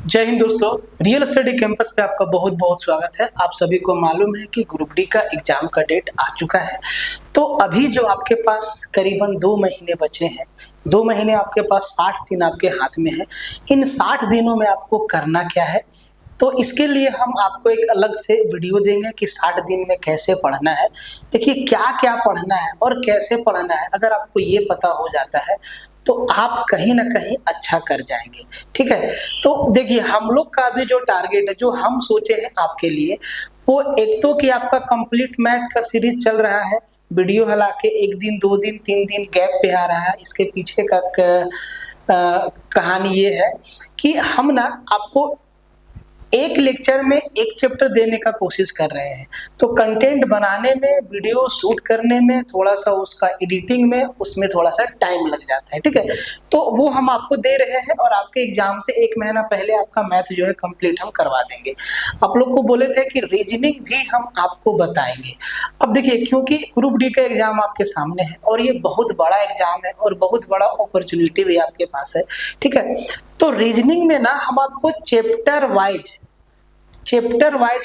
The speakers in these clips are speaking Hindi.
जय हिंद दोस्तों। रियल स्टडी कैंपस पे आपका बहुत बहुत स्वागत है। आप सभी को मालूम है कि ग्रुप डी का एग्जाम का डेट आ चुका है। तो अभी जो आपके पास करीबन 2 महीने बचे हैं, 2 महीने आपके पास 60 दिन आपके हाथ में है। इन 60 दिनों में आपको करना क्या है, तो इसके लिए हम आपको एक अलग से वीडियो देंगे कि 60 दिन में कैसे पढ़ना है। देखिए क्या क्या पढ़ना है और कैसे पढ़ना है, अगर आपको ये पता हो जाता है तो आप कहीं ना कहीं अच्छा कर जाएंगे। ठीक है, तो देखिए हम लोग का भी जो टारगेट है, जो हम सोचे हैं आपके लिए, वो एक तो कि आपका कंप्लीट मैथ का सीरीज चल रहा है। वीडियो हालांकि 1 दिन 2 दिन 3 दिन गैप पे आ रहा है। इसके पीछे का कहानी ये है कि हम ना आपको एक लेक्चर में एक चैप्टर देने का कोशिश कर रहे हैं। तो कंटेंट बनाने में, वीडियो शूट करने में, थोड़ा सा उसका एडिटिंग में, उसमें थोड़ा सा टाइम लग जाता है। ठीक है, तो वो हम आपको दे रहे हैं और आपके एग्जाम से 1 महीना पहले आपका मैथ जो है कंप्लीट हम करवा देंगे। आप लोग को बोले थे कि रीजनिंग भी हम आपको बताएंगे। अब देखिए, क्योंकि ग्रुप डी का एग्जाम आपके सामने है और ये बहुत बड़ा एग्जाम है और बहुत बड़ा अपॉर्चुनिटी भी आपके पास है। ठीक है, तो रीजनिंग में ना हम आपको चैप्टर वाइज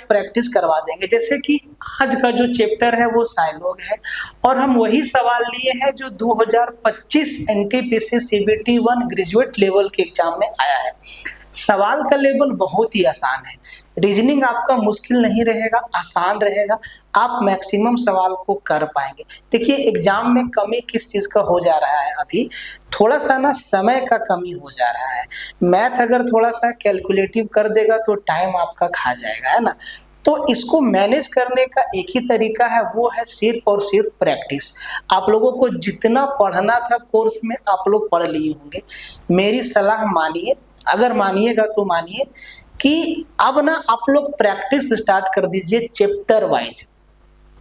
प्रैक्टिस करवा देंगे। जैसे कि आज का जो चैप्टर है वो साइलोग है और हम वही सवाल लिए हैं जो 2025 एनटीपीसी सीबीटी 1 ग्रेजुएट लेवल के एग्जाम में आया है। सवाल का लेवल बहुत ही आसान है। रीजनिंग आपका मुश्किल नहीं रहेगा, आसान रहेगा। आप मैक्सिमम सवाल को कर पाएंगे। देखिए एग्जाम में कमी किस चीज का हो जा रहा है, अभी थोड़ा सा ना समय का कमी हो जा रहा है। मैथ अगर थोड़ा सा कैलकुलेटिव कर देगा तो टाइम आपका खा जाएगा, है ना। तो इसको मैनेज करने का एक ही तरीका है, वो है सिर्फ और सिर्फ प्रैक्टिस। आप लोगों को जितना पढ़ना था कोर्स में आप लोग पढ़ लिए होंगे। मेरी सलाह मानिए, अगर मानिएगा तो मानिए कि अब ना आप लोग प्रैक्टिस स्टार्ट कर दीजिए चैप्टर वाइज,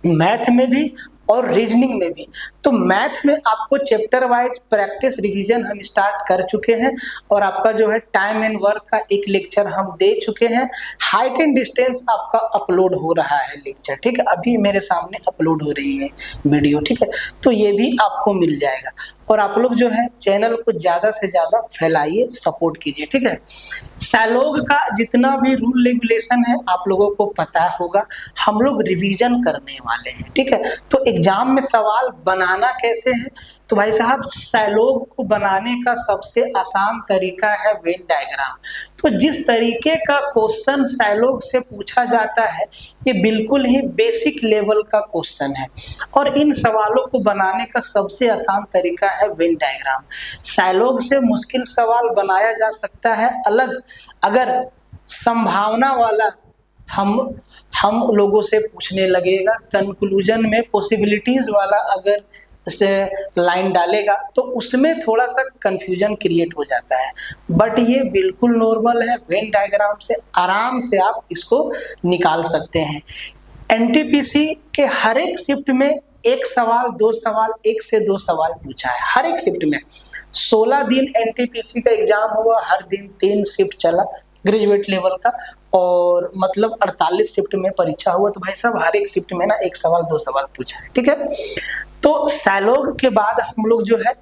मैथ में भी और रीजनिंग में भी। तो मैथ में आपको चैप्टर वाइज प्रैक्टिस रिवीजन हम स्टार्ट कर चुके हैं और आपका जो है टाइम एंड वर्क का एक लेक्चर हम दे चुके हैं। हाइट एंड डिस्टेंस आपका अपलोड हो रहा है लेक्चर। ठीक है, अभी मेरे सामने अपलोड हो रही है वीडियो। ठीक है, तो ये भी आपको मिल जाएगा। और आप लोग जो है चैनल को ज्यादा से ज्यादा फैलाइए, सपोर्ट कीजिए। ठीक है, सालोग का जितना भी रूल रेगुलेशन है आप लोगों को पता होगा, हम लोग रिवीजन करने वाले हैं। ठीक है, तो एग्जाम में सवाल बनाना कैसे है, तो भाई साहब सालोग को बनाने का सबसे आसान तरीका है वेन डायग्राम। तो जिस तरीके का क्वेश्चन सालोग से पूछा जाता है ये बिल्कुल ही बेसिक लेवल का क्वेश्चन है और इन सवालों को बनाने का सबसे आसान तरीका है वेन डायग्राम। सालोग से मुश्किल सवाल बनाया जा सकता है अलग, अगर संभावना वाला हम लोगों से पूछने लगेगा, कंक्लूजन में पॉसिबिलिटीज वाला अगर लाइन डालेगा तो उसमें थोड़ा सा कंफ्यूजन क्रिएट हो जाता है। बट ये बिल्कुल नॉर्मल है, वेन डायग्राम से आराम से आप इसको निकाल सकते हैं। एनटीपीसी के हर एक शिफ्ट में 1 सवाल 2 सवाल 1 से 2 सवाल पूछा है हर एक शिफ्ट में। 16 दिन एनटीपीसी का एग्जाम हुआ, हर दिन 3 शिफ्ट चला ग्रेजुएट लेवल का, और मतलब 48 शिफ्ट में परीक्षा हुआ। तो भाई साहब हर एक शिफ्ट में ना 1 सवाल 2 सवाल पूछा है। ठीक है, तो सालोग के बाद हम लोग जो है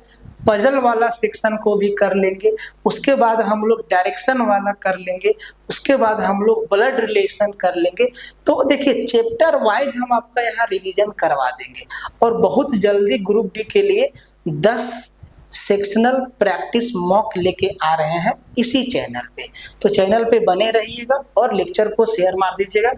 पजल वाला सेक्शन को भी कर लेंगे, उसके बाद हम लोग डायरेक्शन वाला कर लेंगे, उसके बाद हम लोग ब्लड रिलेशन कर लेंगे। तो देखिए चैप्टर वाइज हम आपका यहाँ रिवीजन करवा देंगे और बहुत जल्दी ग्रुप डी के लिए 10 सेक्शनल प्रैक्टिस मॉक लेके आ रहे हैं इसी चैनल पे। तो चैनल पे बने रहिएगा और लेक्चर को शेयर मार दीजिएगा।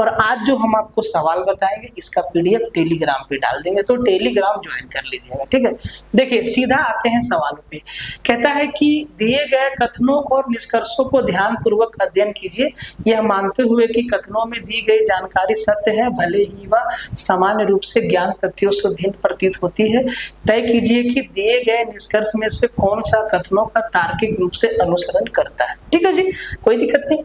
और आज जो हम आपको सवाल बताएंगे इसका पीडीएफ टेलीग्राम पे डाल देंगे, तो टेलीग्राम ज्वाइन कर लीजिएगा। ठीक है, देखिए सीधा आते हैं सवालों पे। कहता है कि दिए गए कथनों और निष्कर्षों को ध्यान पूर्वक अध्ययन कीजिए, यह मानते हुए कि कथनों में दी गई जानकारी सत्य है भले ही वह सामान्य रूप से ज्ञान तथ्यों से भिन्न प्रतीत होती है। तय कीजिए कि दिए गए निष्कर्ष में से कौन सा कथनों का तार्किक रूप से अनुसरण करता है। ठीक है जी, कोई दिक्कत नहीं।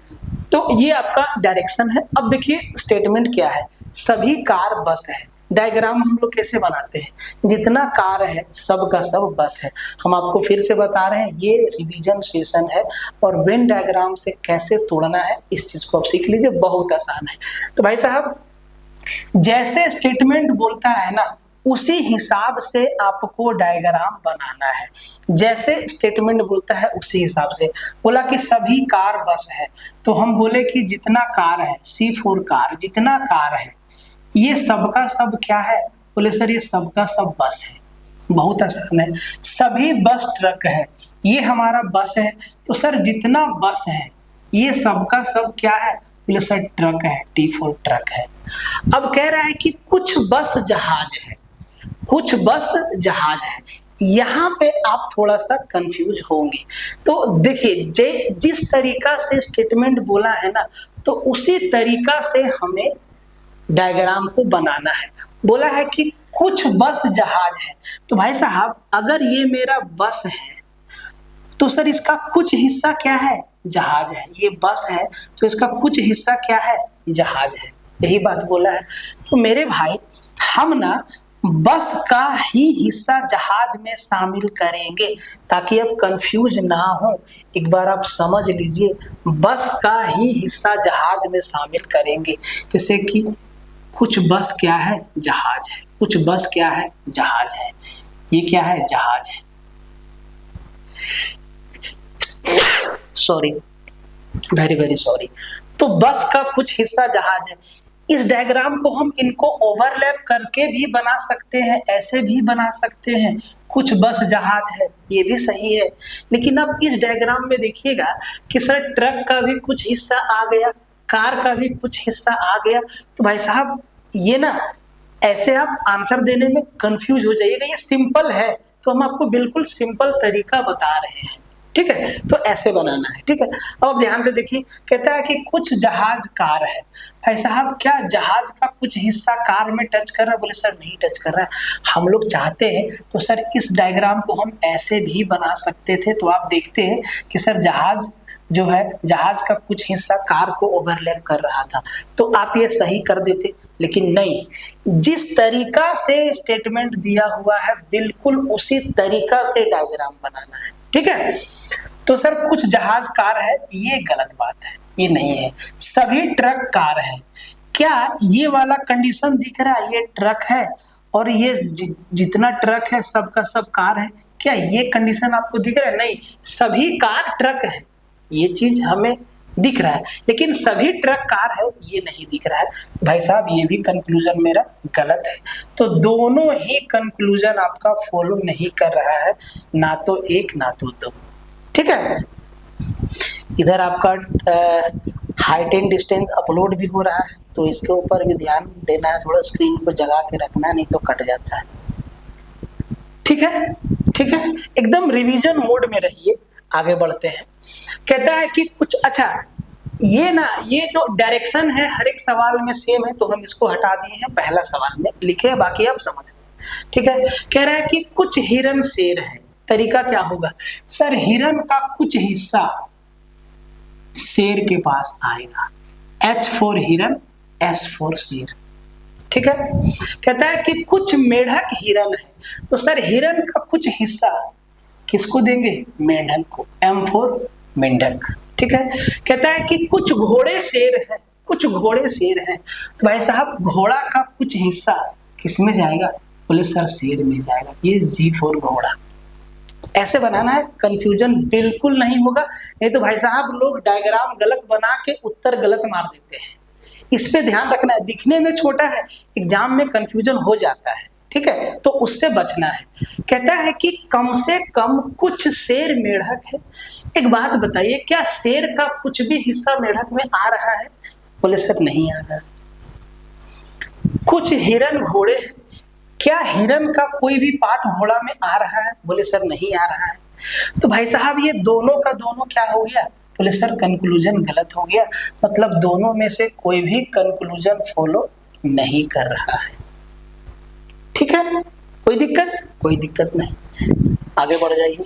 तो ये आपका डायरेक्शन है। अब देखिए स्टेटमेंट क्या है, सभी कार बस है। डायग्राम हम लोग कैसे बनाते हैं, जितना कार है सब का सब बस है। हम आपको फिर से बता रहे हैं ये रिवीजन सेशन है और वेन डायग्राम से कैसे तोड़ना है इस चीज को आप सीख लीजिए, बहुत आसान है। तो भाई साहब जैसे स्टेटमेंट बोलता है ना उसी हिसाब से आपको डायग्राम बनाना है। जैसे स्टेटमेंट बोलता है उसी हिसाब से। बोला कि सभी कार बस है, तो हम बोले कि जितना कार है, C4 कार, जितना कार है ये सबका सब क्या है? बोले सर ये सबका सब बस है। बहुत आसान है। सभी बस ट्रक है, ये हमारा बस है, तो सर जितना बस है ये सबका सब क्या है? बोले सर ट्रक है, T4 ट्रक है। अब कह रहा है कि कुछ बस जहाज है, कुछ बस जहाज है। यहाँ पे आप थोड़ा सा कंफ्यूज होंगे। तो देखिए जिस तरीका से स्टेटमेंट बोला है ना, तो उसी तरीका से हमें डायग्राम को बनाना है। बोला है कि कुछ बस जहाज है, तो भाई साहब अगर ये मेरा बस है तो सर इसका कुछ हिस्सा क्या है? जहाज है। ये बस है तो इसका कुछ हिस्सा क्या है? जहाज है। यही बात बोला है। तो मेरे भाई हम ना बस का ही हिस्सा जहाज में शामिल करेंगे ताकि अब कंफ्यूज ना हो। एक बार आप समझ लीजिए, बस का ही हिस्सा जहाज में शामिल करेंगे। जैसे कि कुछ बस क्या है? जहाज है। कुछ बस क्या है? जहाज है। ये क्या है? जहाज है। Sorry, very very sorry. तो बस का कुछ हिस्सा जहाज है। इस डायग्राम को हम इनको ओवरलैप करके भी बना सकते हैं, ऐसे भी बना सकते हैं। कुछ बस जहाज है, ये भी सही है। लेकिन अब इस डायग्राम में देखिएगा कि सर ट्रक का भी कुछ हिस्सा आ गया, कार का भी कुछ हिस्सा आ गया। तो भाई साहब ये ना ऐसे आप आंसर देने में कंफ्यूज हो जाइएगा। ये सिंपल है, तो हम आपको बिल्कुल सिंपल तरीका बता रहे हैं। ठीक है, तो ऐसे बनाना है। ठीक है, अब ध्यान से देखिए, कहता है कि कुछ जहाज कार है। भाई साहब क्या जहाज का कुछ हिस्सा कार में टच कर रहा है? बोले सर नहीं टच कर रहा है। हम लोग चाहते हैं तो सर इस डायग्राम को हम ऐसे भी बना सकते थे। तो आप देखते हैं कि सर जहाज जो है, जहाज का कुछ हिस्सा कार को ओवरलैप कर रहा था, तो आप ये सही कर देते। लेकिन नहीं, जिस तरीका से स्टेटमेंट दिया हुआ है बिल्कुल उसी तरीका से डायग्राम बनाना है। ठीक है, तो सर कुछ जहाज कार है, ये गलत बात है, ये नहीं है। सभी ट्रक कार है। क्या ये वाला कंडीशन दिख रहा है? ये ट्रक है और ये जितना ट्रक है सबका सब कार है। क्या ये कंडीशन आपको दिख रहा है? नहीं, सभी कार ट्रक है, ये चीज हमें दिख रहा है, लेकिन सभी ट्रक कार है ये नहीं दिख रहा है। भाई साहब ये भी कंक्लूजन मेरा गलत है। तो दोनों ही कंक्लूजन आपका फॉलो नहीं कर रहा है, ना तो एक ना तो दो। ठीक है, इधर आपका हाइट एंड डिस्टेंस अपलोड भी हो रहा है, तो इसके ऊपर भी ध्यान देना है। थोड़ा स्क्रीन को जगा के रखना, नहीं तो कट जाता है। ठीक है, ठीक है, एकदम रिवीजन मोड में रहिए। आगे बढ़ते हैं। कहता है कि कुछ, अच्छा ये ना, ये जो डायरेक्शन है हर एक सवाल में सेम है, तो हम इसको हटा दिए हैं। पहला सवाल में लिखे, बाकी आप समझ लें। ठीक है, कह रहा है कि कुछ हिरन शेर है। तरीका क्या होगा? सर हिरन का कुछ हिस्सा शेर के पास आएगा। H फॉर हिरन, S फॉर शेर। ठीक है, कहता है कि कुछ मेढक हिरन है, तो सर हिरन का कुछ हिस्सा किसको देंगे? मेंढक को। M फॉर मेंढक। ठीक है, कहता है कि कुछ घोड़े शेर है, कुछ घोड़े शेर हैं, तो भाई साहब घोड़ा का कुछ हिस्सा किस में जाएगा? बोले सर शेर में जाएगा। ये G फॉर घोड़ा। ऐसे बनाना है, कंफ्यूजन बिल्कुल नहीं होगा। नहीं तो भाई साहब लोग डायग्राम गलत बना के उत्तर गलत मार देते हैं। इस पे ध्यान रखना है। दिखने में छोटा है, एग्जाम में कंफ्यूजन हो जाता है। ठीक है, तो उससे बचना है। कहता है कि कम से कम कुछ शेर मेढक है। एक बात बताइए, क्या शेर का कुछ भी हिस्सा मेढक में आ रहा है? बोले सर नहीं आ रहा। कुछ हिरन घोड़े हैं, क्या हिरन का कोई भी पार्ट घोड़ा में आ रहा है? बोले सर नहीं आ रहा है। तो भाई साहब ये दोनों का दोनों क्या हो गया? बोले सर कंक्लूजन गलत हो गया। मतलब दोनों में से कोई भी कंक्लूजन फॉलो नहीं कर रहा है। ठीक है, कोई दिक्कत? कोई दिक्कत नहीं, आगे बढ़ जाइए।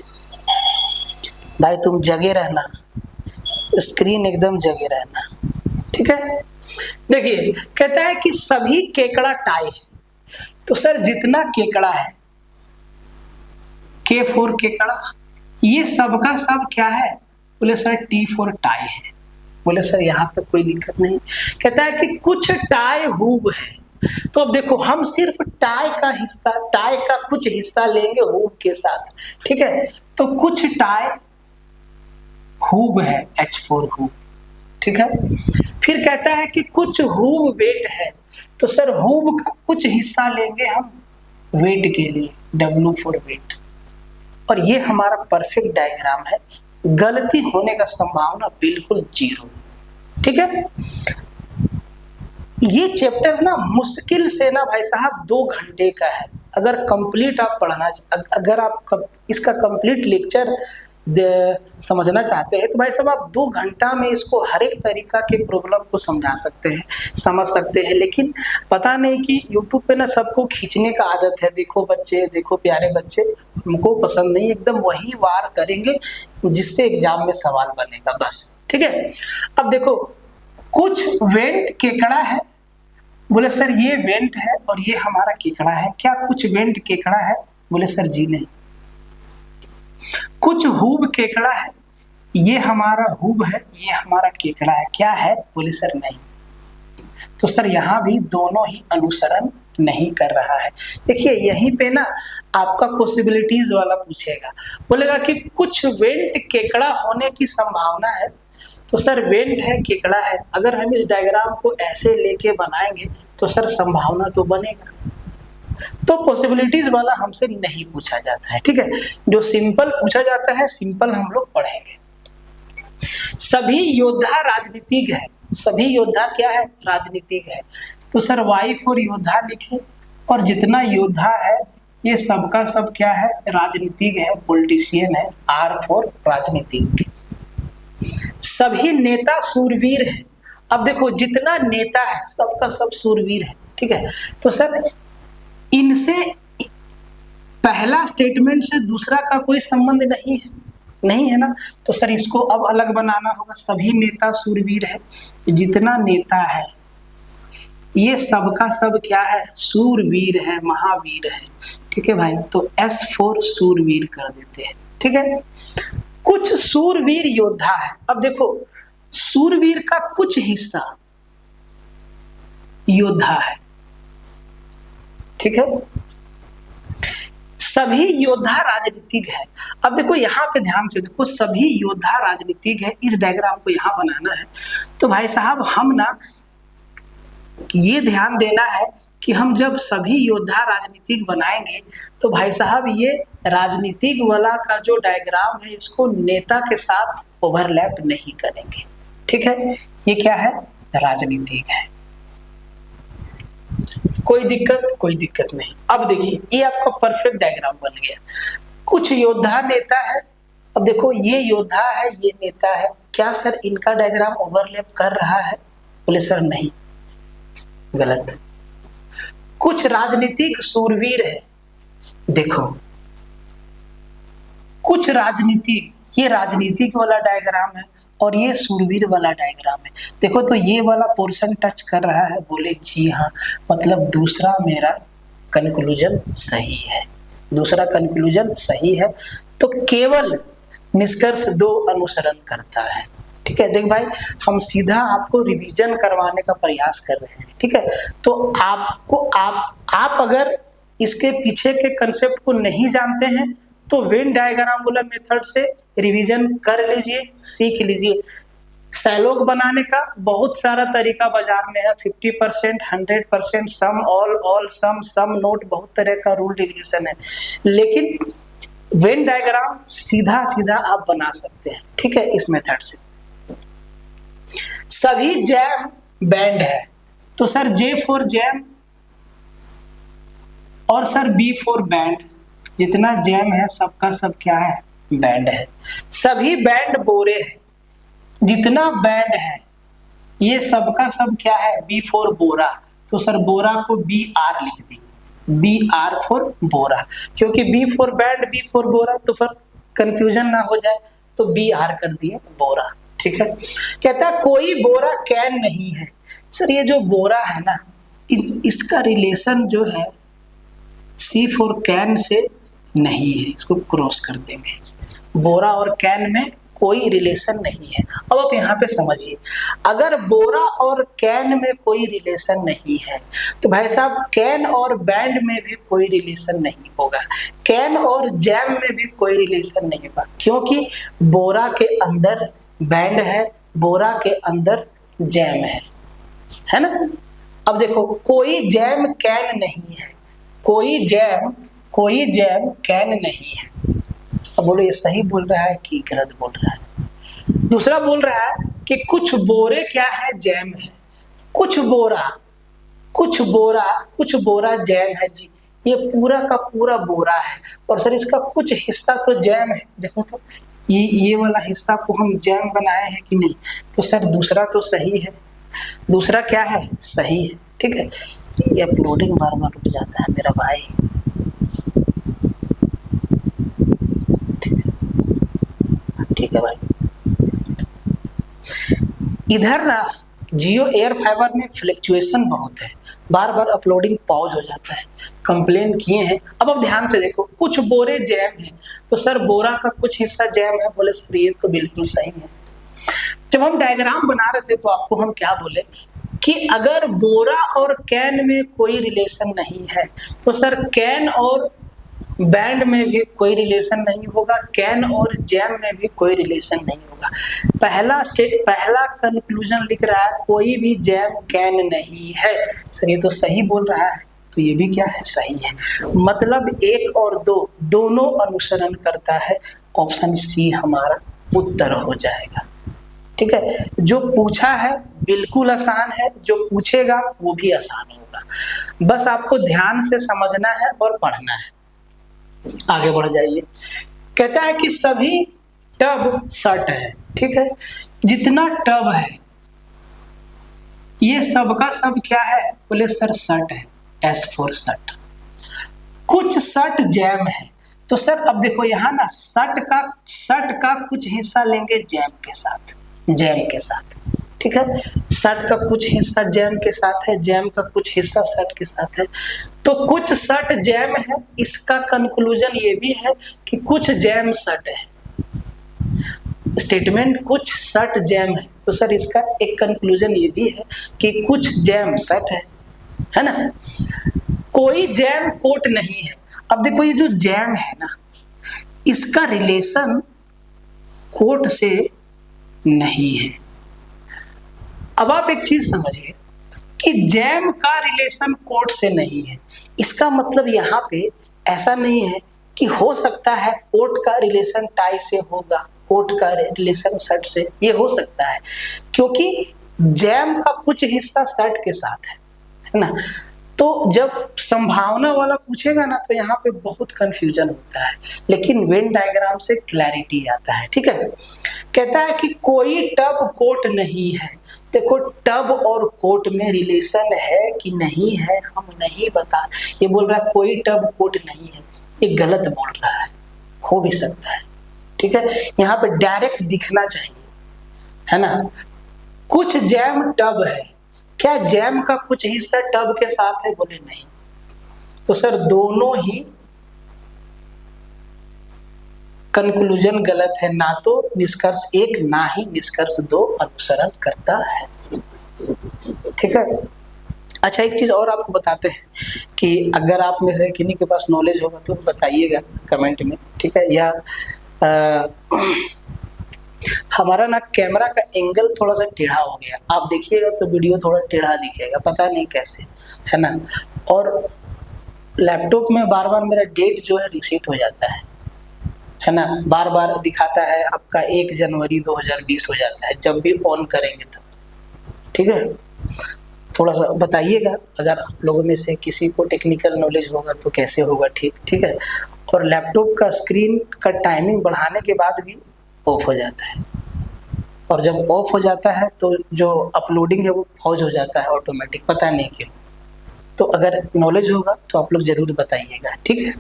भाई तुम जगे रहना, स्क्रीन एकदम जगे रहना। ठीक है, देखिए कहता है कि सभी केकड़ा टाई है, तो सर जितना केकड़ा है, K फॉर केकड़ा, ये सबका सब क्या है? बोले सर T फॉर टाई है। बोले सर यहाँ तक कोई दिक्कत नहीं। कहता है कि कुछ टाई हुब है, तो अब देखो हम सिर्फ टाई का कुछ हिस्सा लेंगे हुब के साथ, ठीक है। तो कुछ टाई हुब है H4 हुब, ठीक है। फिर कहता है कि कुछ हुब वेट है, तो सर हुब का कुछ हिस्सा लेंगे हम वेट के लिए, W फॉर वेट। और ये हमारा परफेक्ट डायग्राम है, गलती होने का संभावना बिल्कुल 0, ठीक है। ये चैप्टर ना मुश्किल से ना भाई साहब 2 घंटे का है। अगर कंप्लीट आप अगर आप इसका कंप्लीट लेक्चर समझना चाहते हैं तो भाई साहब आप 2 घंटा में इसको हर एक तरीका के प्रॉब्लम को समझा सकते हैं, समझ सकते हैं। लेकिन पता नहीं कि यूट्यूब पे ना सबको खींचने का आदत है, देखो बच्चे, देखो प्यारे बच्चे, हमको पसंद नहीं, एकदम वही वार करेंगे जिससे एग्जाम में सवाल बनेगा बस, ठीक है। अब देखो कुछ वेंट केकड़ा है, बोले सर ये वेंट है और ये हमारा केकड़ा है, क्या कुछ वेंट केकड़ा है? बोले सर जी नहीं। कुछ हुब केकड़ा है, ये हमारा हुब है, ये हमारा केकड़ा है, क्या है? बोले सर नहीं। तो सर यहाँ भी दोनों ही अनुसरण नहीं कर रहा है। देखिए यहीं पे ना आपका पॉसिबिलिटीज वाला पूछेगा, बोलेगा कि कुछ वेंट केकड़ा होने की संभावना है, तो सर वेंट है केकड़ा है, अगर हम इस डायग्राम को ऐसे लेके बनाएंगे तो सर संभावना तो बनेगा। तो पॉसिबिलिटीज वाला हमसे नहीं पूछा जाता है, ठीक है। जो सिंपल पूछा जाता है सिंपल हम लोग पढ़ेंगे। सभी योद्धा राजनीतिज्ञ है, सभी योद्धा क्या है? राजनीतिज्ञ है। तो सर वाई फॉर योद्धा लिखे, और जितना योद्धा है ये सबका सब क्या है? राजनीतिज्ञ है, पॉलिटिशियन है, आर फॉर राजनीतिज्ञ। सभी नेता सूरवीर है। अब देखो जितना नेता है सबका सब सूरवीर है, ठीक है। तो सर इनसे पहला स्टेटमेंट से दूसरा का कोई संबंध नहीं है ना, तो सर इसको अब अलग बनाना होगा। सभी नेता सूरवीर है, जितना नेता है ये सबका सब क्या है? सूरवीर है, महावीर है, ठीक है भाई। तो S4 सूरवीर कर देते हैं, ठीक है। कुछ सूरवीर योद्धा है। अब देखो सूरवीर का कुछ हिस्सा योद्धा है, ठीक है। सभी योद्धा राजनीतिज्ञ है। अब देखो यहाँ पे ध्यान से देखो, सभी योद्धा राजनीतिज्ञ है, इस डायग्राम को यहाँ बनाना है। तो भाई साहब हम ना ये ध्यान देना है कि हम जब सभी योद्धा राजनीतिक बनाएंगे तो भाई साहब ये राजनीतिक वाला का जो डायग्राम है इसको नेता के साथ ओवरलैप नहीं करेंगे, ठीक है। ये क्या है? राजनीतिक है। कोई दिक्कत नहीं। अब देखिए ये आपका परफेक्ट डायग्राम बन गया। कुछ योद्धा नेता है। अब देखो ये योद्धा है, ये नेता है, क्या सर इनका डायग्राम ओवरलैप कर रहा है? बोले सर नहीं, गलत। कुछ राजनीतिक सूरवीर है। देखो कुछ राजनीतिक, ये राजनीतिक वाला डायग्राम है और ये सूरवीर वाला डायग्राम है। देखो तो ये वाला पोर्शन टच कर रहा है। बोले जी हाँ, मतलब दूसरा मेरा कंक्लूजन सही है, दूसरा कंक्लूजन सही है। तो केवल निष्कर्ष 2 अनुसरण करता है, ठीक है। देख भाई हम सीधा आपको रिवीजन करवाने का प्रयास कर रहे हैं, ठीक है। तो आपको आप अगर इसके पीछे के कंसेप्ट को नहीं जानते हैं तो वेन डायग्राम वाला मेथड से रिवीजन कर लीजिए, सीख लीजिए। सैलॉग बनाने का बहुत सारा तरीका बाजार में है, 50%, 100%, सम, ऑल, सम नोट, बहुत तरह का रूल रेगुलेशन है। लेकिन वेन डायग्राम सीधा सीधा आप बना सकते हैं, ठीक है, इस मेथड से। सभी जैम बैंड है। तो सर J फॉर जैम और सर B फॉर बैंड, जितना जैम है सबका सब क्या है? बैंड है। सभी बैंड बोरे है। जितना बैंड है ये सबका सब क्या है? B for Bora. तो सर बोरा को BR लिख दिए, BR फॉर बोरा, क्योंकि B for band, B for Bora, तो फिर कंफ्यूजन ना हो जाए तो BR कर दिए बोरा, ठीक है। कहता है कोई बोरा कैन नहीं है। सर ये जो बोरा है ना इसका रिलेशन जो है C फॉर कैन से नहीं है, इसको क्रॉस कर देंगे। बोरा और कैन में कोई रिलेशन नहीं है। अब आप यहाँ पे समझिए, अगर बोरा और कैन में कोई रिलेशन नहीं है तो भाई साहब कैन और बैंड में भी कोई रिलेशन नहीं होगा, कैन और जैम में भी कोई रिलेशन नहीं होगा, क्योंकि बोरा के अंदर बैंड है, बोरा के अंदर जैम है ना। अब देखो कोई जैम कैन नहीं है, कोई जैम कैन नहीं है। अब बोलो ये सही बोल रहा है कि गलत बोल रहा है। दूसरा बोल रहा है कि कुछ बोरे क्या है, जैम है, कुछ बोरा जैम है जी। ये पूरा का पूरा बोरा है और सर इसका कुछ हिस्सा तो जैम है। देखो तो ये वाला हिस्सा को हम जैम बनाए हैं कि नहीं, तो सर दूसरा तो सही है, दूसरा क्या है, सही है। ठीक है, ये अपलोडिंग बार बार रुक जाता है मेरा भाई। ठीक है भाई, इधर ना जियो एयर फाइबर में फ्लक्चुएशन बहुत है, बार बार अपलोडिंग पॉज हो जाता है, कंप्लेन किए हैं। अब आप ध्यान से देखो, कुछ बोरे जैम है, तो सर बोरा का कुछ हिस्सा जैम है। बोले सर ये तो बिल्कुल सही है। जब हम डायग्राम बना रहे थे तो आपको हम क्या बोले कि अगर बोरा और कैन में कोई रिलेशन नहीं है तो सर कैन और बैंड में भी कोई रिलेशन नहीं होगा, कैन और जैम में भी कोई रिलेशन नहीं होगा। पहला कंक्लूजन लिख रहा है कोई भी जैम कैन नहीं है। सर ये तो सही बोल रहा है, तो ये भी क्या है, सही है। मतलब 1 और 2 दोनों अनुसरण करता है। ऑप्शन सी हमारा उत्तर हो जाएगा। ठीक है, जो पूछा है बिल्कुल आसान है, जो पूछेगा वो भी आसान होगा। बस आपको ध्यान से समझना है और पढ़ना है। आगे बढ़ जाइए। कहता है कि सभी टब शर्ट है। ठीक है, जितना टब है ये सब का सब क्या है, बोले सर शर्ट है, एस फॉर शर्ट। कुछ शर्ट जैम है, तो सर अब देखो यहाँ ना शर्ट का कुछ हिस्सा लेंगे जैम के साथ। ठीक है, शर्ट का कुछ हिस्सा जैम के साथ है, जैम का कुछ हिस्सा शर्ट के साथ है, तो कुछ शर्ट जैम है। इसका कंक्लूजन ये भी है कि कुछ जैम शर्ट है। स्टेटमेंट कुछ शर्ट जैम है, तो सर इसका एक कंक्लूजन ये भी है कि कुछ जैम शर्ट है ना। कोई जैम कोट नहीं है। अब देखो ये जो जैम है ना, इसका रिलेशन कोट से नहीं है। अब आप एक चीज समझिए कि जैम का रिलेशन कोट से नहीं है। इसका मतलब यहाँ पे ऐसा नहीं है कि हो सकता है कोट का रिलेशन टाई से होगा, कोट का रिलेशन शर्ट से, ये हो सकता है क्योंकि जैम का कुछ हिस्सा शर्ट के साथ है ना। तो जब संभावना वाला पूछेगा ना तो यहाँ पे बहुत कंफ्यूजन होता है, लेकिन वेन डायग्राम से क्लैरिटी आता है। ठीक है, कहता है कि कोई टब कोट नहीं है। देखो टब और कोट में रिलेशन है कि नहीं है हम नहीं बता। ये बोल रहा है कोई टब कोट नहीं है, ये गलत बोल रहा है, हो भी सकता है। ठीक है, यहाँ पे डायरेक्ट दिखना चाहिए, है ना। कुछ जैम टब है, क्या जैम का कुछ हिस्सा टब के साथ है, बोले नहीं। तो सर दोनों ही कंक्लूजन गलत है, ना तो निष्कर्ष 1 ना ही निष्कर्ष 2 अनुसरण करता है। ठीक है, अच्छा एक चीज और आपको बताते हैं कि अगर आप में से किन्हीं के पास नॉलेज होगा तो बताइएगा कमेंट में। ठीक है, या हमारा ना कैमरा का एंगल थोड़ा सा टेढ़ा हो गया, आप देखिएगा तो वीडियो थोड़ा टेढ़ा दिखेगा, पता नहीं कैसे, है ना। और लैपटॉप में बार बार मेरा डेट जो है रिसेट हो जाता है ना, बार बार दिखाता है आपका 1 जनवरी 2020 हो जाता है जब भी ऑन करेंगे तब। ठीक है, थोड़ा सा बताइएगा अगर आप लोगों में से किसी को टेक्निकल नॉलेज होगा तो कैसे होगा। ठीक है, और लैपटॉप का स्क्रीन का टाइमिंग बढ़ाने के बाद भी ऑफ हो जाता है, और जब ऑफ हो जाता है तो जो अपलोडिंग है वो पॉज हो जाता है ऑटोमेटिक, पता नहीं क्यों। तो अगर नॉलेज होगा तो आप लोग जरूर बताइएगा। ठीक है,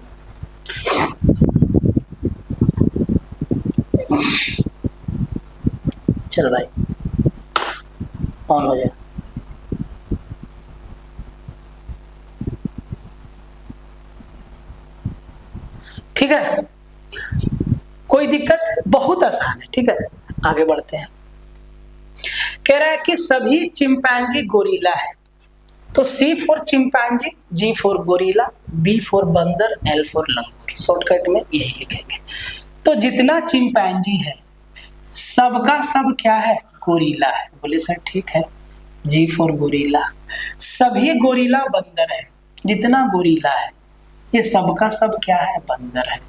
चल भाई ऑन हो जाए। ठीक है, कोई कोई दिक्कत, बहुत आसान है। ठीक है, आगे बढ़ते हैं। कह रहा है कि सभी चिंपैंजी गोरिल्ला है। तो C for chimpanzee, G for gorilla, B for बंदर, L फॉर लंगूर। शॉर्टकट में यही लिखेंगे। तो जितना चिंपैंजी है सबका सब क्या है, गोरिल्ला है। बोले सर ठीक है, G फॉर गोरिल्ला। सभी गोरिल्ला बंदर है, जितना गोरिल्ला है ये सबका सब क्या है, बंदर है।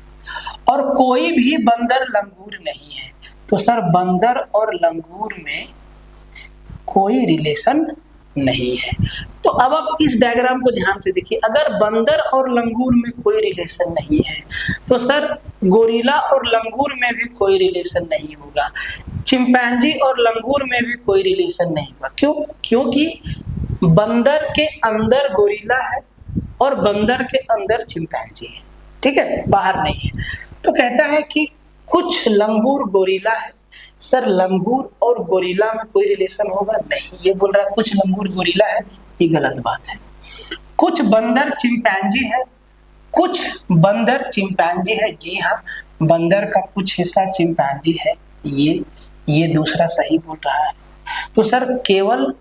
और कोई भी बंदर लंगूर नहीं है। तो सर बंदर और लंगूर में कोई रिलेशन नहीं है। तो अब आप इस डायग्राम को ध्यान से देखिए, अगर बंदर और लंगूर में कोई रिलेशन नहीं है तो सर गोरिल्ला और लंगूर में भी कोई रिलेशन नहीं होगा, चिंपैंजी और लंगूर में भी कोई रिलेशन नहीं होगा। क्यों? क्योंकि बंदर के अंदर गोरिल्ला है और बंदर के अंदर चिंपैंजी है। ठीक है, बाहर नहीं है। तो कहता है कि कुछ लंगूर गोरिल्ला है। सर लंगूर और गोरिल्ला में कोई रिलेशन होगा? नहीं। ये बोल रहा है कुछ लंगूर गोरिल्ला है, ये गलत बात है। कुछ बंदर चिंपैंजी है, कुछ बंदर चिंपैंजी है। जी हाँ, बंदर का कुछ हिस्सा चिंपैंजी है, ये दूसरा सही बोल रहा है। तो सर केवल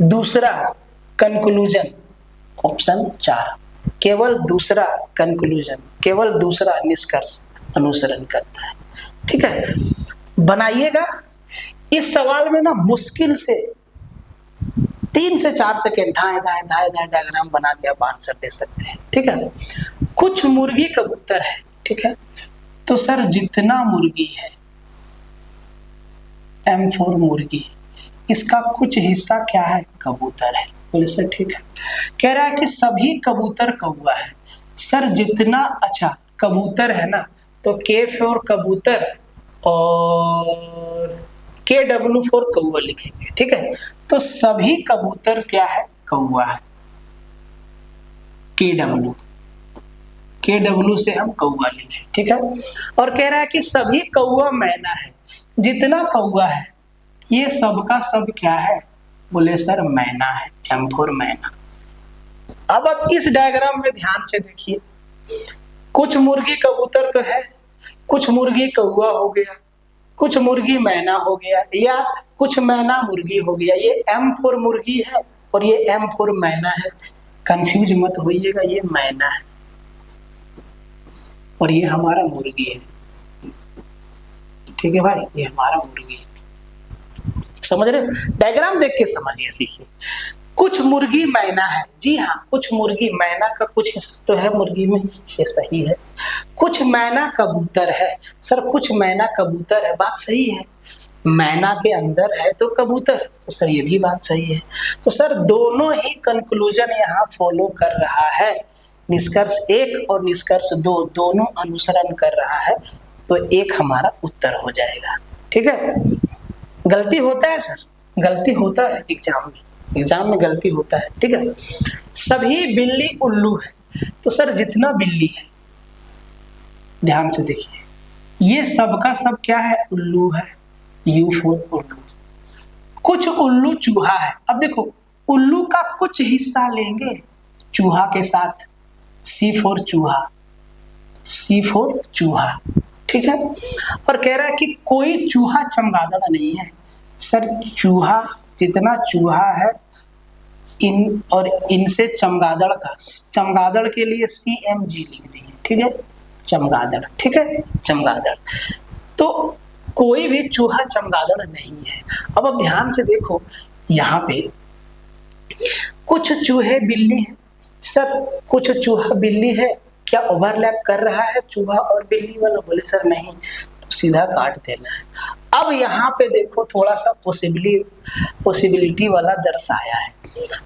दूसरा कंक्लूजन, ऑप्शन 4, केवल दूसरा कंक्लूजन, केवल दूसरा निष्कर्ष अनुसरण करता है। ठीक है, बनाइएगा। इस सवाल में ना मुश्किल से 3 से 4 सेकेंड धाए धाए धाए धाए डायग्राम बना के आप आंसर दे सकते हैं। ठीक है, कुछ मुर्गी कबूतर है। ठीक है, तो सर जितना मुर्गी है, M फॉर मुर्गी, इसका कुछ हिस्सा क्या है, कबूतर है। बोले सर ठीक है। कह रहा है कि सभी कबूतर कौवा है। सर जितना, अच्छा कबूतर है ना, तो K फॉर कबूतर और KW फॉर कौवा लिखेंगे। ठीक है, तो सभी कबूतर क्या है, कौवा है। KW से हम कौवा लिखे। ठीक है, और कह रहा है कि सभी कौवा मैना है। जितना कौवा है ये सबका सब क्या है, बोले सर मैना है, M फॉर मैना। अब आप इस डायग्राम में ध्यान से देखिए, कुछ मुर्गी कबूतर तो है, कुछ मुर्गी कौवा हो गया, कुछ मुर्गी मैना हो गया, या कुछ मैना मुर्गी हो गया। ये M फॉर मुर्गी है और ये M फॉर मैना है। कंफ्यूज मत होइएगा, ये मैना है और ये हमारा मुर्गी है। ठीक है भाई, ये हमारा मुर्गी है। समझ रहे हो? डायग्राम देख के समझिए, सीखिए। कुछ मुर्गी मैना है। जी हाँ, कुछ मुर्गी मैना का कुछ हिस्सा तो है मुर्गी में, ये सही है। कुछ मैना कबूतर है। सर कुछ मैना कबूतर है, बात सही है। मैना के अंदर है तो कबूतर, तो सर ये भी बात सही है। तो सर दोनों ही कंक्लूजन यहाँ फॉलो कर रहा है। निष्कर्ष 1 और निष्कर्ष 2 दोनों अनुसरण कर रहा है। तो 1 हमारा उत्तर हो जाएगा। ठीक है, गलती होता है सर, गलती होता है एग्जाम में गलती होता है। ठीक है, सभी बिल्ली उल्लू है। तो सर जितना बिल्ली है, ध्यान से देखिए, ये सबका सब क्या है, उल्लू है। U फॉर उल्लू। कुछ उल्लू चूहा है। अब देखो, उल्लू का कुछ हिस्सा लेंगे चूहा के साथ, C फॉर चूहा, C फॉर चूहा। ठीक है, और कह रहा है कि कोई चूहा चमगादड़ नहीं है। सर चूहा, जितना चूहा है इन और इनसे चमगादड़ का, चमगादड़ के लिए CMG लिख दिए। ठीक है, चमगादड़। ठीक है, चमगादड़। तो कोई भी चूहा चमगादड़ नहीं है। अब आप ध्यान से देखो, यहाँ पे कुछ चूहे बिल्ली है। सर कुछ चूहा बिल्ली है, क्या ओवरलैप कर रहा है चूहा और बिल्ली वाला? बोले सर नहीं, तो सीधा काट देना है। अब यहाँ पे देखो, थोड़ा सा पॉसिबिलिटी वाला दर्शाया है।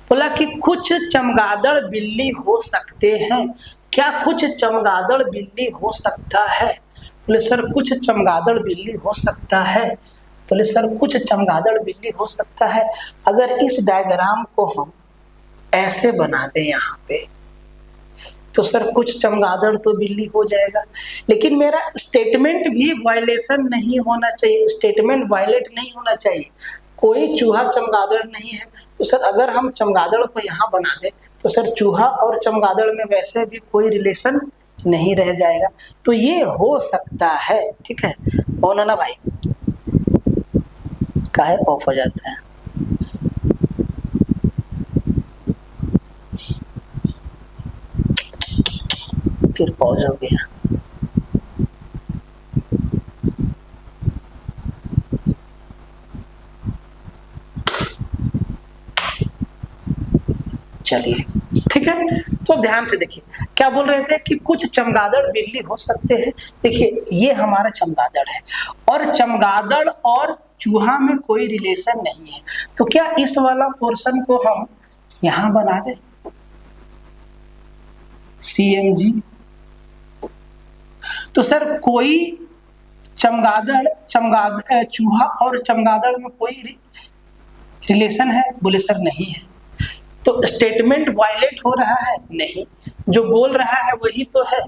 बोला कि कुछ चमगादड़ बिल्ली हो सकते हैं। क्या कुछ चमगादड़ बिल्ली हो सकता है? बोले सर कुछ चमगादड़ बिल्ली हो सकता है। बोले सर कुछ चमगादड़ बिल्ली हो सकता है। अगर इस डायग्राम को हम ऐसे बना दें यहाँ पे, तो सर कुछ चमगादड़ तो बिल्ली हो जाएगा। लेकिन मेरा स्टेटमेंट भी वायलेशन नहीं होना चाहिए, स्टेटमेंट वायलेट नहीं होना चाहिए। कोई चूहा चमगादड़ नहीं है। तो सर अगर हम चमगादड़ को यहाँ बना दें तो सर चूहा और चमगादड़ में वैसे भी कोई रिलेशन नहीं रह जाएगा। तो ये हो सकता है, ठीक है। ऑन है ना भाई, काहे ऑफ हो जाता है? फिर पॉज हो गया। चलिए ठीक है, तो अब ध्यान से देखिए क्या बोल रहे थे कि कुछ चमगादड़ बिल्ली हो सकते हैं। देखिए ये हमारा चमगादड़ है और चमगादड़ और चूहा में कोई रिलेशन नहीं है, तो क्या इस वाला पोर्शन को हम यहां बना दें CMG? तो सर कोई चूहा और चमगादड़ में कोई रिलेशन है? बोले सर नहीं है। तो स्टेटमेंट वायलेट हो रहा है? नहीं, जो बोल रहा है वही तो है,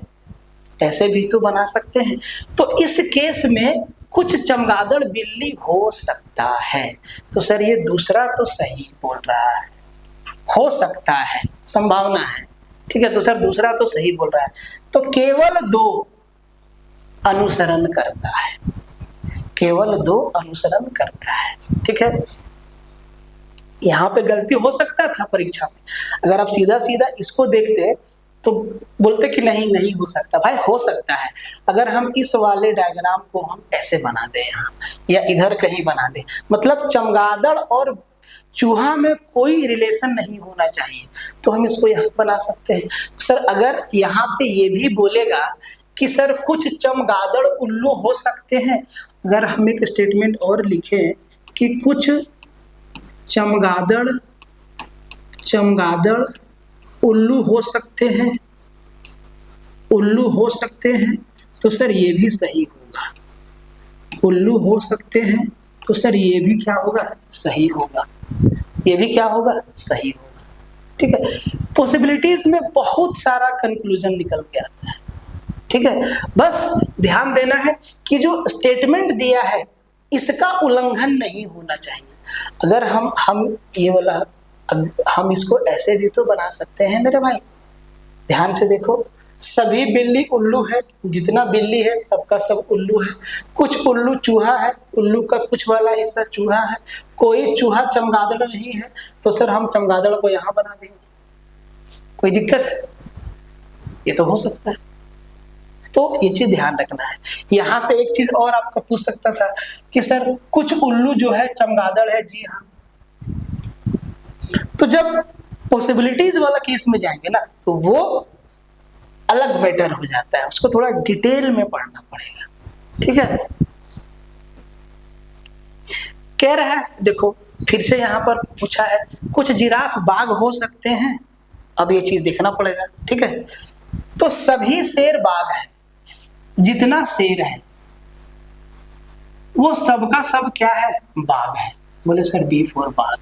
ऐसे भी तो बना सकते हैं। तो इस केस में कुछ चमगादड़ बिल्ली हो सकता है, तो सर ये दूसरा तो सही बोल रहा है, हो सकता है, संभावना है, ठीक है। तो सर दूसरा तो सही बोल रहा है, तो केवल 2 अनुसरण करता है, केवल 2 अनुसरण करता है, ठीक है। यहाँ पे गलती हो सकता था परीक्षा में, अगर आप सीधा सीधा इसको देखते तो बोलते कि नहीं नहीं हो सकता। भाई हो सकता है, अगर हम इस वाले डायग्राम को हम ऐसे बना दें यहाँ, या इधर कहीं बना दें, मतलब चमगादड़ और चूहा में कोई रिलेशन नहीं होना चाहिए, तो हम इसको यहाँ बना सकते हैं। तो सर अगर यहाँ पे ये भी बोलेगा कि सर कुछ चमगादड़ उल्लू हो सकते हैं, अगर हम एक स्टेटमेंट और लिखें कि कुछ चमगादड़ उल्लू हो सकते हैं, उल्लू हो सकते हैं, तो सर ये भी सही होगा। उल्लू हो सकते हैं, तो सर ये भी क्या होगा? सही होगा। ये भी क्या होगा? सही होगा, ठीक है। पॉसिबिलिटीज में बहुत सारा कंक्लूजन निकल के आता है, ठीक है। बस ध्यान देना है कि जो स्टेटमेंट दिया है इसका उल्लंघन नहीं होना चाहिए। अगर हम ये वाला हम इसको ऐसे भी तो बना सकते हैं मेरे भाई, ध्यान से देखो, सभी बिल्ली उल्लू है, जितना बिल्ली है सबका सब उल्लू है, कुछ उल्लू चूहा है, उल्लू का कुछ वाला हिस्सा चूहा है, कोई चूहा चमगादड़ नहीं है, तो सर हम चमगादड़ को यहाँ बना देंगे, कोई दिक्कत? ये तो हो सकता है। तो ये चीज ध्यान रखना है। यहाँ से एक चीज और आपका पूछ सकता था कि सर कुछ उल्लू जो है चमगादड़ है, जी हाँ। तो जब पॉसिबिलिटीज वाला केस में जाएंगे ना, तो वो अलग मैटर हो जाता है, उसको थोड़ा डिटेल में पढ़ना पड़ेगा, ठीक है। कह रहा है, देखो फिर से यहाँ पर पूछा है कुछ जिराफ बाघ हो सकते हैं, अब ये चीज देखना पड़ेगा, ठीक है। तो सभी शेर बाघ है, जितना शेर है वो सबका सब क्या है? बाघ है। बोले सर B4 बाघ।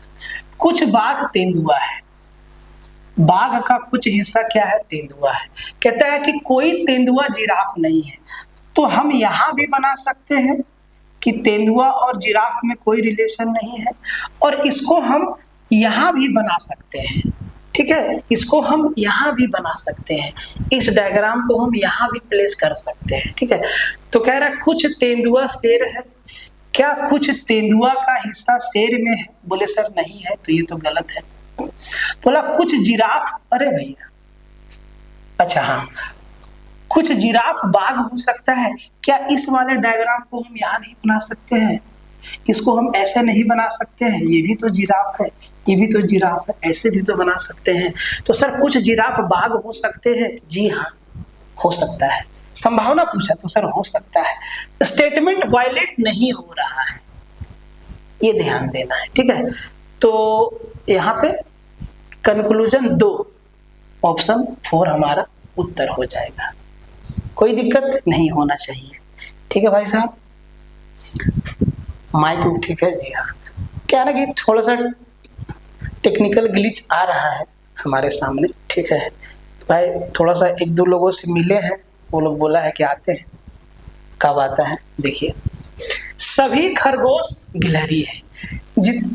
कुछ बाघ तेंदुआ है, बाघ का कुछ हिस्सा क्या है? तेंदुआ है। कहता है कि कोई तेंदुआ जिराफ नहीं है, तो हम यहां भी बना सकते हैं कि तेंदुआ और जिराफ में कोई रिलेशन नहीं है, और इसको हम यहां भी बना सकते हैं, ठीक है। इसको हम यहाँ भी बना सकते हैं, इस डायग्राम को हम यहाँ भी प्लेस कर सकते हैं, ठीक है। तो कह रहा है कुछ तेंदुआ शेर है, क्या कुछ तेंदुआ का हिस्सा शेर में है? बोले सर नहीं है, तो ये तो गलत है। बोला कुछ जिराफ, अरे भैया अच्छा हाँ, कुछ जिराफ बाघ हो सकता है, क्या इस वाले डायग्राम को हम यहाँ नहीं बना सकते हैं? इसको हम ऐसे नहीं बना सकते हैं, ये भी तो जिराफ है, ये भी तो जिराफ है, ऐसे भी तो बना सकते हैं। तो सर कुछ जिराफ बाघ हो सकते हैं, जी हाँ हो सकता है। संभावना पूछा तो सर हो सकता है, स्टेटमेंट वायलेट नहीं हो रहा है, ये ध्यान देना है, ठीक है। तो यहाँ पे कंक्लूजन 2, ऑप्शन 4 हमारा उत्तर हो जाएगा, कोई दिक्कत नहीं होना चाहिए, ठीक है भाई साहब। माइक ठीक है, जी हाँ। क्या ना कि थोड़ा सा टेक्निकल ग्लिच आ रहा है हमारे सामने, ठीक है भाई। थोड़ा सा 1-2 लोगों से मिले हैं, वो लोग बोला है कि आते हैं, कब आता है देखिए। सभी खरगोश गिलहरी है,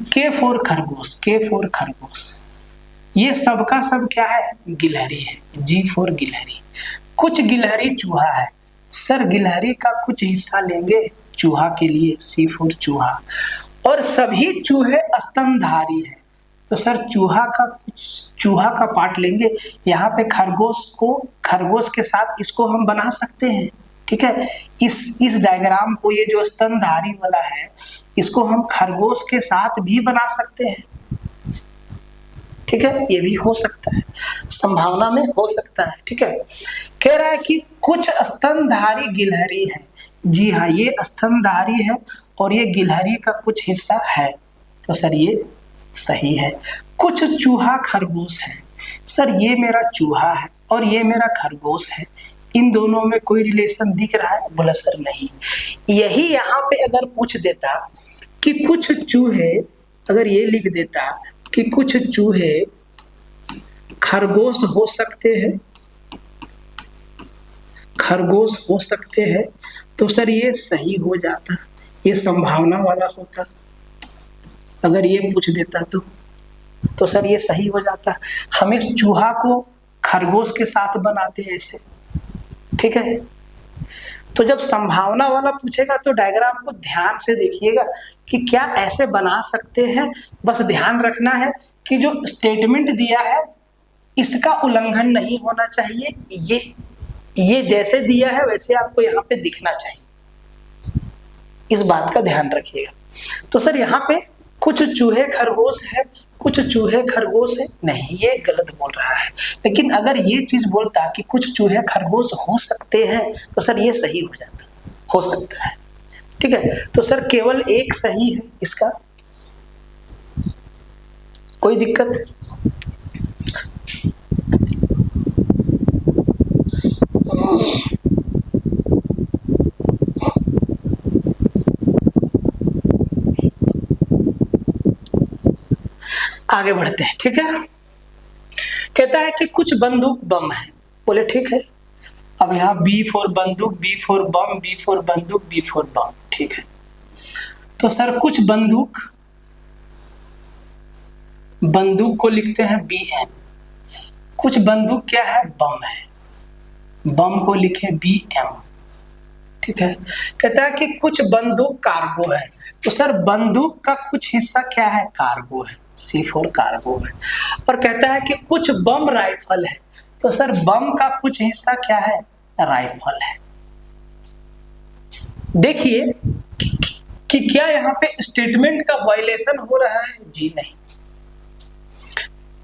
K4 खरगोश, K4 खरगोश, ये सबका सब क्या है? गिलहरी है, G4 गिलहरी। कुछ गिलहरी चूहा है। सर गिलहरी का कुछ हिस्सा लेंगे चूहा के लिए, सी फॉर चूहा। और सभी चूहे स्तनधारी हैं, तो सर चूहा का पार्ट लेंगे। यहाँ पे खरगोश के साथ इसको हम बना सकते हैं, ठीक है। इस डायग्राम को, ये जो स्तनधारी वाला है, इसको हम खरगोश के साथ भी बना सकते हैं, ठीक है। ये भी हो सकता है, संभावना में हो सकता है, ठीक है। कह रहा है कि कुछ स्तनधारी गिलहरी है। जी हाँ, ये स्तनधारी है और ये गिलहरी का कुछ हिस्सा है, तो सर ये सही है। कुछ चूहा खरगोश है। सर ये मेरा चूहा है और ये मेरा खरगोश है, इन दोनों में कोई रिलेशन दिख रहा है? बोला सर नहीं। यही यहाँ पे अगर पूछ देता कि कुछ चूहे, अगर ये लिख देता कि कुछ चूहे खरगोश हो सकते हैं, खरगोश हो सकते हैं, तो सर ये सही हो जाता, ये संभावना वाला होता। अगर ये पूछ देता तो सर ये सही हो जाता। हम इस चूहा को खरगोश के साथ बनाते हैं ऐसे, ठीक है। तो जब संभावना वाला पूछेगा तो डायग्राम को ध्यान से देखिएगा कि क्या ऐसे बना सकते हैं। बस ध्यान रखना है कि जो स्टेटमेंट दिया है इसका उल्लंघन नहीं होना चाहिए। ये जैसे दिया है वैसे आपको यहाँ पे दिखना चाहिए, इस बात का ध्यान रखिएगा। तो सर यहाँ पे कुछ चूहे खरगोश है, कुछ चूहे खरगोश है, नहीं, ये गलत बोल रहा है। लेकिन अगर ये चीज बोलता कि कुछ चूहे खरगोश हो सकते हैं, तो सर ये सही हो जाता, हो सकता है, ठीक है। तो सर केवल एक सही है इसका, कोई दिक्कत? आगे बढ़ते हैं, ठीक है। कहता है कि कुछ बंदूक बम है। बोले ठीक है। अब यहाँ बी फॉर बंदूक, बी फॉर बम, बी फॉर बंदूक, बी फॉर बम, ठीक है। तो सर कुछ बंदूक को लिखते हैं बी एन। कुछ बंदूक क्या है? बम है, बम को लिखे बी एम, ठीक है। कहता है कि कुछ बंदूक कार्गो है। तो सर बंदूक का कुछ हिस्सा क्या है? कार्गो है, सी फॉर कार्गो है। और कहता है कि कुछ बम राइफल है। तो सर बम का कुछ हिस्सा क्या है? राइफल है। देखिए कि क्या यहाँ पे स्टेटमेंट का वायलेशन हो रहा है? जी नहीं।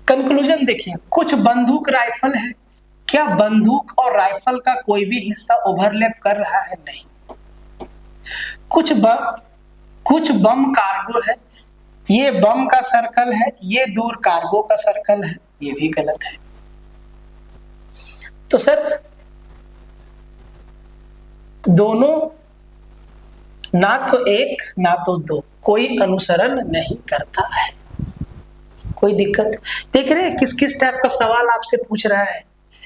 कंक्लूजन देखिए, कुछ बंदूक राइफल है, क्या बंदूक और राइफल का कोई भी हिस्सा ओवरलैप कर रहा है? नहीं। कुछ बम कार्गो है, ये बम का सर्कल है, ये दूर कार्गो का सर्कल है, ये भी गलत है। तो सर दोनों ना तो एक ना तो दो, कोई अनुसरण नहीं करता है। कोई दिक्कत? देख रहे हैं किस किस टाइप का सवाल आपसे पूछ रहा है।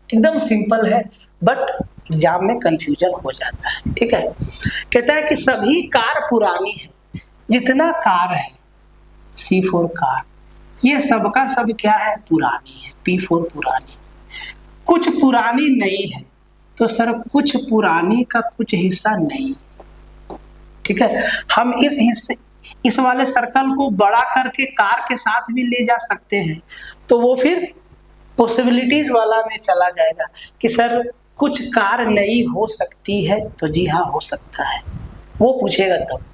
एकदम सिंपल है, बट एग्जाम में कंफ्यूजन हो जाता है, ठीक है। कहता है कि सभी कार पुरानी है। जितना कार है, सी फॉर कार, ये सबका सब क्या है? पुरानी है, पी फॉर पुरानी। कुछ पुरानी नई है, तो सर कुछ पुरानी का कुछ हिस्सा नहीं, ठीक है। हम इस वाले सर्कल को बड़ा करके कार के साथ भी ले जा सकते हैं, तो वो फिर पॉसिबिलिटीज वाला में चला जाएगा कि सर कुछ कार नई हो सकती है, तो जी हाँ हो सकता है, वो पूछेगा तब।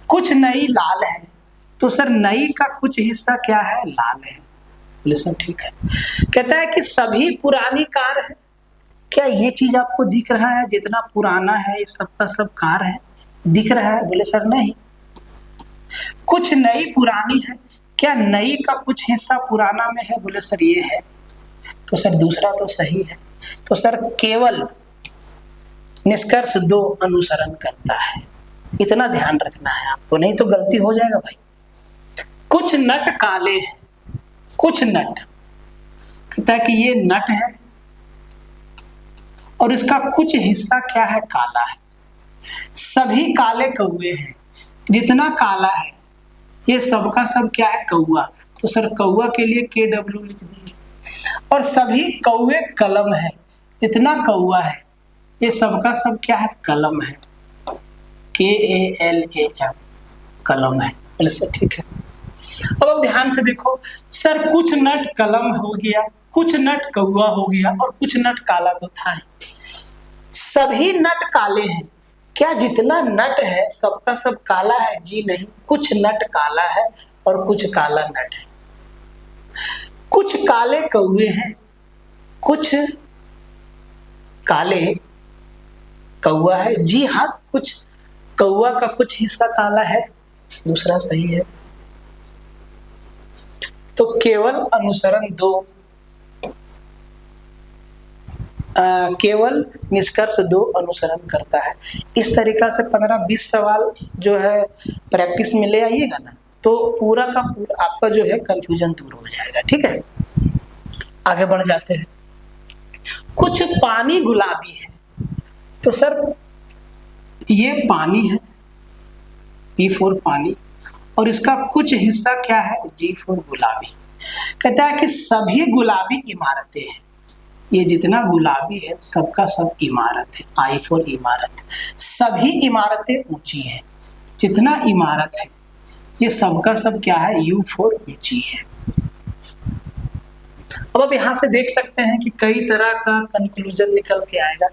कुछ नई लाल है, तो सर नई का कुछ हिस्सा क्या है? लाल है। बोले सर ठीक है। कहता है कि सभी पुरानी कार है। क्या ये चीज आपको दिख रहा है? जितना पुराना है ये सबका सब कार है, दिख रहा है? बोले सर नहीं। कुछ नई पुरानी है, क्या नई का कुछ हिस्सा पुराना में है? बोले सर ये है। तो सर दूसरा तो सही है। तो सर केवल निष्कर्ष 2 अनुसरण करता है, इतना ध्यान रखना है आपको, नहीं तो गलती हो जाएगा भाई। कुछ नट काले हैं, कुछ नट, कहता है कि ये नट है और इसका कुछ हिस्सा क्या है? काला है। सभी काले कौवे हैं, जितना काला है ये सबका सब क्या है? कौवा। तो सर कौवा के लिए KW लिख दिए। और सभी कौवे कलम है, जितना कौआ है ये सबका सब क्या है, कलम है, KALAM, कलम है। बोले सर ठीक है। अब ध्यान से देखो सर, कुछ नट कलम हो गया, कुछ नट कौआ हो गया और कुछ नट काला तो था ही। सभी नट काले हैं क्या? जितना नट है सबका सब काला है? जी नहीं, कुछ नट काला है और कुछ काला नट है। कुछ काले कौए हैं, कुछ काले कौआ है। जी हाँ, कुछ कौआ का कुछ हिस्सा काला है, दूसरा सही है। तो केवल अनुसरण दो, केवल निष्कर्ष दो अनुसरण करता है। इस तरीका से 15-20 सवाल जो है प्रैक्टिस में ले आइएगा ना, तो पूरा का पूरा आपका जो है कंफ्यूजन दूर हो जाएगा। ठीक है, आगे बढ़ जाते हैं। कुछ पानी गुलाबी है, तो सर ये पानी है, P4 पानी, और इसका कुछ हिस्सा क्या है, G4 गुलाबी। कहता है कि सभी गुलाबी इमारतें हैं, ये जितना गुलाबी है सबका सब इमारत है, I4 इमारत। सभी इमारतें ऊंची हैं, जितना इमारत है ये सबका सब क्या है, U4 ऊंची है। अब यहाँ से देख सकते हैं कि कई तरह का कंक्लूजन निकल के आएगा।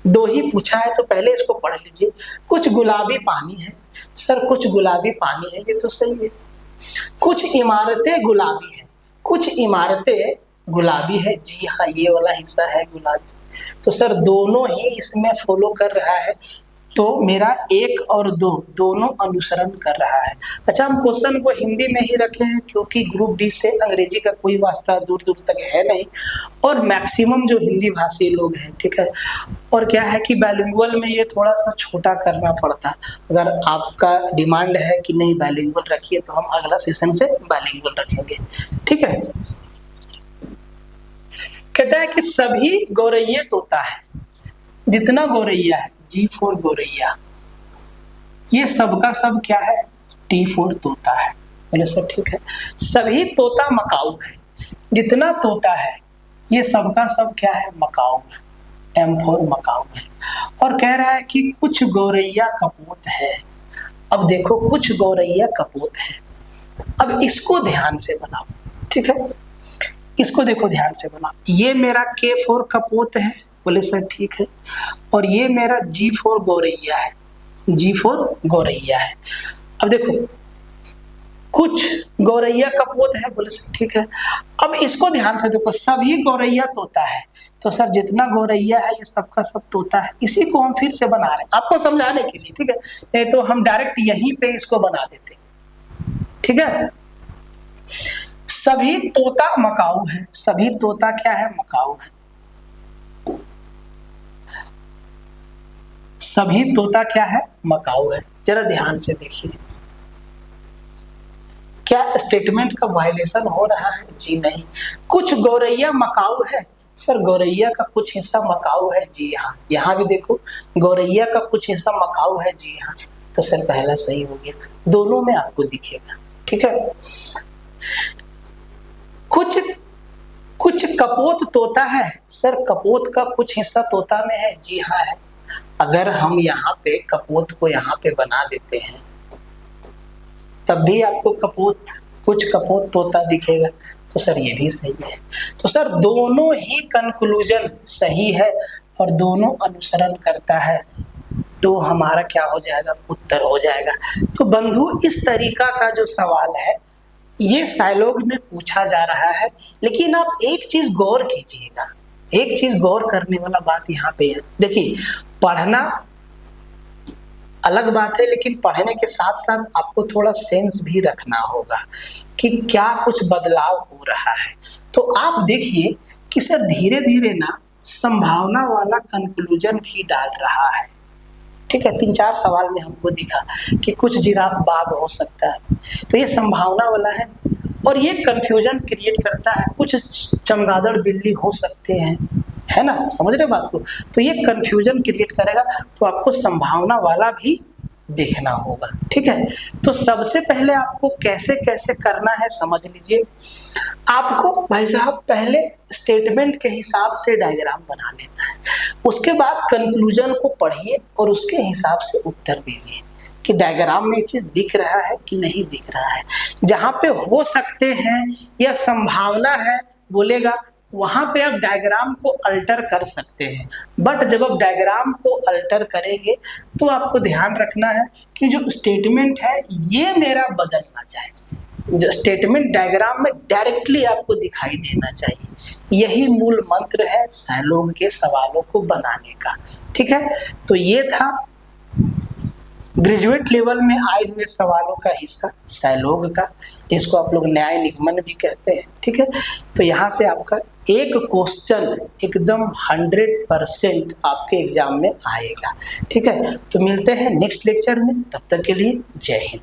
दो ही पूछा है तो पहले इसको पढ़ लीजिए। कुछ गुलाबी पानी है, सर कुछ गुलाबी पानी है, ये तो सही है। कुछ इमारतें गुलाबी है, कुछ इमारतें गुलाबी है, जी हाँ ये वाला हिस्सा है गुलाबी। तो सर दोनों ही इसमें फॉलो कर रहा है, तो मेरा 1 और 2 दोनों अनुसरण कर रहा है। अच्छा, हम क्वेश्चन को हिंदी में ही रखे हैं क्योंकि ग्रुप डी से अंग्रेजी का कोई वास्ता दूर दूर तक है नहीं, और मैक्सिमम जो हिंदी भाषी लोग हैं, ठीक है। और क्या है कि बाइलिंगुअल में ये थोड़ा सा छोटा करना पड़ता है। अगर आपका डिमांड है कि नहीं बाइलिंगुअल रखिए, तो हम अगला सेशन से बाइलिंगुअल रखेंगे, ठीक है। कहता है कि सभी गौरैये तोता है, जितना गौरैया है G4 गौरैया, ये सबका सब क्या है, T4 तोता है। बोले सर ठीक है। सभी तोता मकाऊ है, जितना तोता है ये सबका सब क्या है, मकाऊ है, M4 मकाऊ है। और कह रहा है कि कुछ गौरैया कपोत है। अब देखो कुछ गौरैया कपोत है, अब इसको ध्यान से बनाओ, ठीक है। इसको देखो ध्यान से बनाओ, ये मेरा K4 कपोत है, बोले सर ठीक है। और ये मेरा G4 गौरैया है, G4 गौरैया है। अब देखो कुछ गौरैया कपोत है, बोले सर ठीक है। अब इसको ध्यान से देखो, सभी गौरैया तोता है, तो सर जितना गौरैया है ये सबका सब तोता है। इसी को हम फिर से बना रहे हैं आपको समझाने के लिए, ठीक है। नहीं तो हम डायरेक्ट यहीं पे इसको बना देते, ठीक है। सभी तोता मकाऊ है, सभी तोता क्या है, मकाऊ है। सभी तोता क्या है, मकाऊ है। जरा ध्यान से देखिए, क्या स्टेटमेंट का वायलेशन हो रहा है, जी नहीं। कुछ गौरैया मकाऊ है, सर गौरैया का कुछ हिस्सा मकाऊ है, जी हाँ। यहाँ भी देखो गौरैया का कुछ हिस्सा मकाऊ है, जी हाँ। तो सर पहला सही हो गया, दोनों में आपको दिखेगा, ठीक है। कुछ कपोत तोता है, सर कपोत का कुछ हिस्सा तोता में है, जी हाँ है। अगर हम यहाँ पे कपोत को यहाँ पे बना देते हैं तब भी आपको कुछ कपोत तोता दिखेगा, तो सर ये भी सही है। तो सर दोनों ही कंक्लूजन सही है और दोनों अनुसरण करता है, तो हमारा क्या हो जाएगा, उत्तर हो जाएगा। तो बंधु इस तरीका का जो सवाल है ये साइलॉग में पूछा जा रहा है। लेकिन आप एक चीज गौर कीजिएगा, एक चीज गौर करने वाला बात यहाँ पे है। देखिए पढ़ना अलग बात है, लेकिन पढ़ने के साथ साथ आपको थोड़ा सेंस भी रखना होगा कि क्या कुछ बदलाव हो रहा है। तो आप देखिए कि सर धीरे धीरे ना संभावना वाला कंक्लूजन भी डाल रहा है, ठीक है। 3-4 सवाल में हमको दिखा कि कुछ जिराफ बाघ हो सकता है, तो ये संभावना वाला है और ये कंफ्यूजन क्रिएट करता है। कुछ चमगादड़ बिल्ली हो सकते हैं, है ना, समझ रहे बात को। तो ये कंफ्यूजन क्रिएट करेगा, तो आपको संभावना वाला भी देखना होगा। ठीक है, तो सबसे पहले आपको कैसे कैसे करना है समझ लीजिए। आपको भाई साहब पहले स्टेटमेंट के हिसाब से डायग्राम बना लेना है, उसके बाद कंक्लूजन को पढ़िए और उसके हिसाब से उत्तर दीजिए कि डायग्राम में ये चीज दिख रहा है कि नहीं दिख रहा है। जहां पे हो सकते हैं या संभावना है बोलेगा, वहां पे आप डायग्राम को अल्टर कर सकते हैं। बट जब आप डायग्राम को अल्टर करेंगे तो आपको ध्यान रखना है कि जो स्टेटमेंट है ये मेरा बदल ना जाए। जो स्टेटमेंट डायग्राम में डायरेक्टली आपको दिखाई देना चाहिए। यही मूल मंत्र है साइलोग के सवालों को बनाने का। ठीक है, तो ये था ग्रेजुएट लेवल में आए हुए सवालों का हिस्सा साइलोग का, जिसको आप लोग न्याय निगमन भी कहते हैं। ठीक है, तो यहाँ से आपका एक क्वेश्चन एकदम 100% आपके एग्जाम में आएगा। ठीक है, तो मिलते हैं नेक्स्ट लेक्चर में, तब तक के लिए जय हिंद।